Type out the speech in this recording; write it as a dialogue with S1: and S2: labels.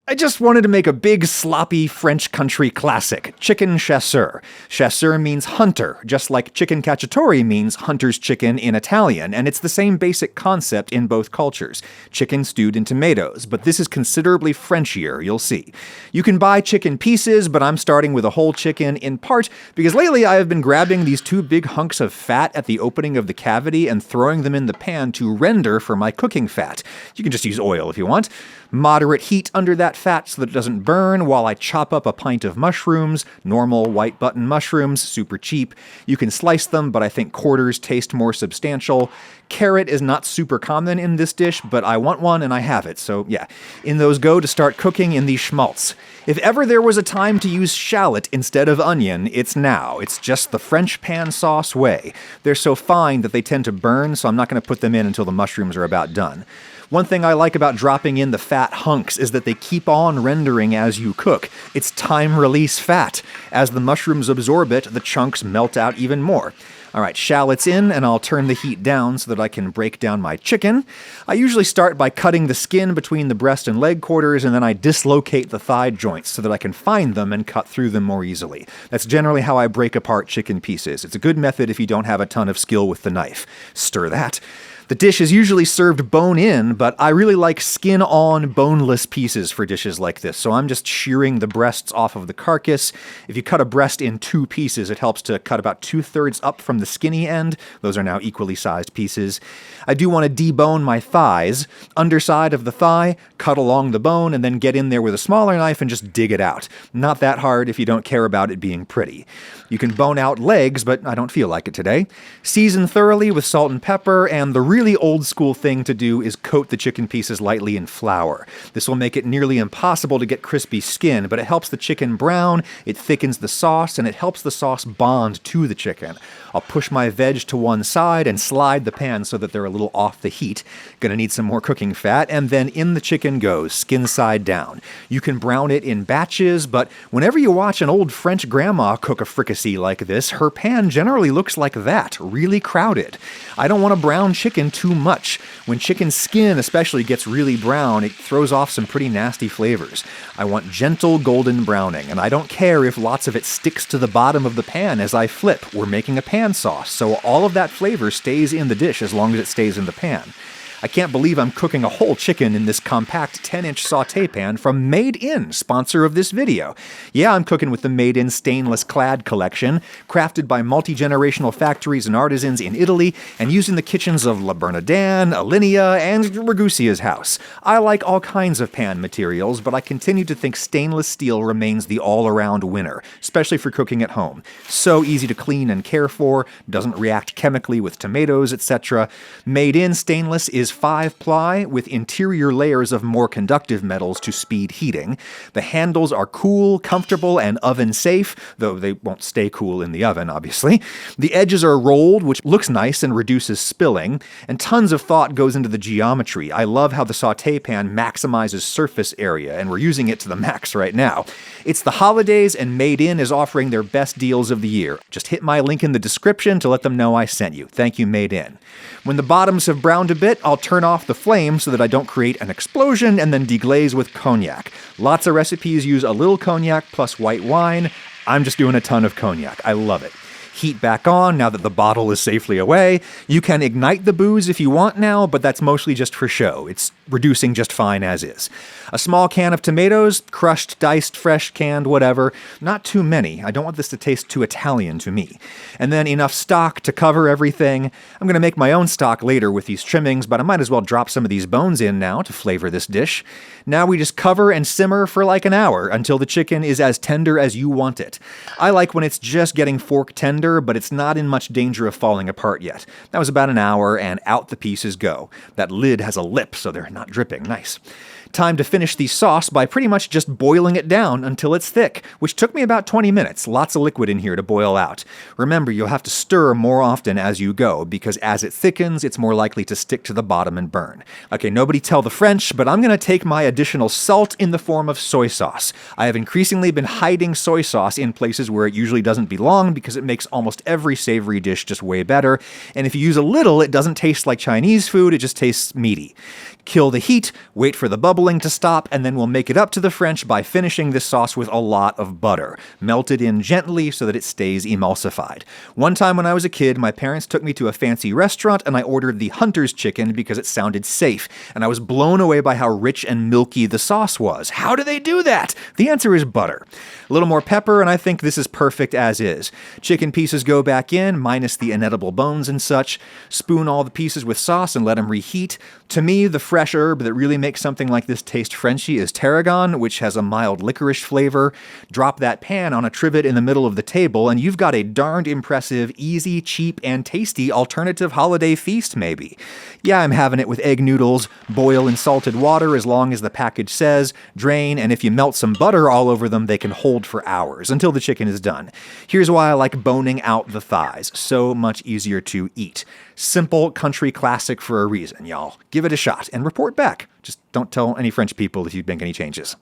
S1: I just wanted to make a big, sloppy French country classic, chicken chasseur. Chasseur means hunter, just like chicken cacciatore means hunter's chicken in Italian, and it's the same basic concept in both cultures. Chicken stewed in tomatoes, but this is considerably Frenchier, you'll see. You can buy chicken pieces, but I'm starting with a whole chicken, in part because lately I have been grabbing these two big hunks of fat at the opening of the cavity and throwing them in the pan to render for my cooking fat. You can just use oil if you want. Moderate heat under that fat so that it doesn't burn while I chop up a pint of mushrooms, normal white button mushrooms, super cheap. You can slice them, but I think quarters taste more substantial. Carrot is not super common in this dish, but I want one and I have it, so yeah. In those go to start cooking in these schmaltz. If ever there was a time to use shallot instead of onion, it's now. It's just the French pan sauce way. They're so fine that they tend to burn, so I'm not going to put them in until the mushrooms are about done. One thing I like about dropping in the fat hunks is that they keep on rendering as you cook. It's time-release fat. As the mushrooms absorb it, the chunks melt out even more. All right, shallots in, and I'll turn the heat down so that I can break down my chicken. I usually start by cutting the skin between the breast and leg quarters, and then I dislocate the thigh joints so that I can find them and cut through them more easily. That's generally how I break apart chicken pieces. It's a good method if you don't have a ton of skill with the knife. Stir that. The dish is usually served bone-in, but I really like skin-on, boneless pieces for dishes like this, so I'm just shearing the breasts off of the carcass. If you cut a breast in two pieces, it helps to cut about 2/3 up from the skinny end. Those are now equally sized pieces. I do want to debone my thighs. Underside of the thigh, cut along the bone, and then get in there with a smaller knife and just dig it out. Not that hard if you don't care about it being pretty. You can bone out legs, but I don't feel like it today. Season thoroughly with salt and pepper, and the really old school thing to do is coat the chicken pieces lightly in flour. This will make it nearly impossible to get crispy skin, but it helps the chicken brown, it thickens the sauce, and it helps the sauce bond to the chicken. I'll push my veg to one side and slide the pan so that they're a little off the heat. Gonna need some more cooking fat, and then in the chicken goes, skin side down. You can brown it in batches, but whenever you watch an old French grandma cook a fricassee like this, her pan generally looks like that, really crowded. I don't want to brown chicken too much. When chicken skin especially gets really brown, it throws off some pretty nasty flavors. I want gentle golden browning, and I don't care if lots of it sticks to the bottom of the pan as I flip. We're making a pan sauce, so all of that flavor stays in the dish as long as it stays in the pan. I can't believe I'm cooking a whole chicken in this compact 10-inch sauté pan from Made In, sponsor of this video. Yeah, I'm cooking with the Made In stainless clad collection, crafted by multi-generational factories and artisans in Italy, and used in the kitchens of La Bernardin, Alinea, and Ragusia's house. I like all kinds of pan materials, but I continue to think stainless steel remains the all-around winner, especially for cooking at home. So easy to clean and care for, doesn't react chemically with tomatoes, etc. Made In stainless is 5-ply with interior layers of more conductive metals to speed heating. The handles are cool, comfortable, and oven safe, though they won't stay cool in the oven, obviously. The edges are rolled, which looks nice and reduces spilling, and tons of thought goes into the geometry. I love how the sauté pan maximizes surface area, and we're using it to the max right now. It's the holidays, and Made In is offering their best deals of the year. Just hit my link in the description to let them know I sent you. Thank you, Made In. When the bottoms have browned a bit, I'll turn off the flame so that I don't create an explosion and then deglaze with cognac. Lots of recipes use a little cognac plus white wine. I'm just doing a ton of cognac. I love it. Heat back on now that the bottle is safely away. You can ignite the booze if you want now, but that's mostly just for show. It's reducing just fine as is. A small can of tomatoes, crushed, diced, fresh, canned, whatever. Not too many. I don't want this to taste too Italian to me. And then enough stock to cover everything. I'm going to make my own stock later with these trimmings, but I might as well drop some of these bones in now to flavor this dish. Now we just cover and simmer for like an hour until the chicken is as tender as you want it. I like when it's just getting fork tender, but it's not in much danger of falling apart yet. That was about an hour, and out the pieces go. That lid has a lip, so they're not dripping. Nice. Time to finish the sauce by pretty much just boiling it down until it's thick, which took me about 20 minutes. Lots of liquid in here to boil out. Remember, you'll have to stir more often as you go, because as it thickens, it's more likely to stick to the bottom and burn. Okay, nobody tell the French, but I'm going to take my additional salt in the form of soy sauce. I have increasingly been hiding soy sauce in places where it usually doesn't belong because it makes almost every savory dish just way better, and if you use a little, it doesn't taste like Chinese food, it just tastes meaty. Kill the heat, wait for the bubbling to stop, and then we'll make it up to the French by finishing this sauce with a lot of butter. Melt it in gently so that it stays emulsified. One time when I was a kid, my parents took me to a fancy restaurant and I ordered the hunter's chicken because it sounded safe, and I was blown away by how rich and milky the sauce was. How do they do that? The answer is butter. A little more pepper, and I think this is perfect as is. Chicken pieces go back in, minus the inedible bones and such. Spoon all the pieces with sauce and let them reheat. To me, the fresh herb that really makes something like this taste Frenchy is tarragon, which has a mild licorice flavor. Drop that pan on a trivet in the middle of the table, and you've got a darned impressive, easy, cheap, and tasty alternative holiday feast, maybe. Yeah, I'm having it with egg noodles. Boil in salted water as long as the package says. Drain, and if you melt some butter all over them, they can hold for hours until the chicken is done. Here's why I like boning out the thighs. So much easier to eat. Simple country classic for a reason, y'all. Give it a shot and report back. Just don't tell any French people if you make any changes.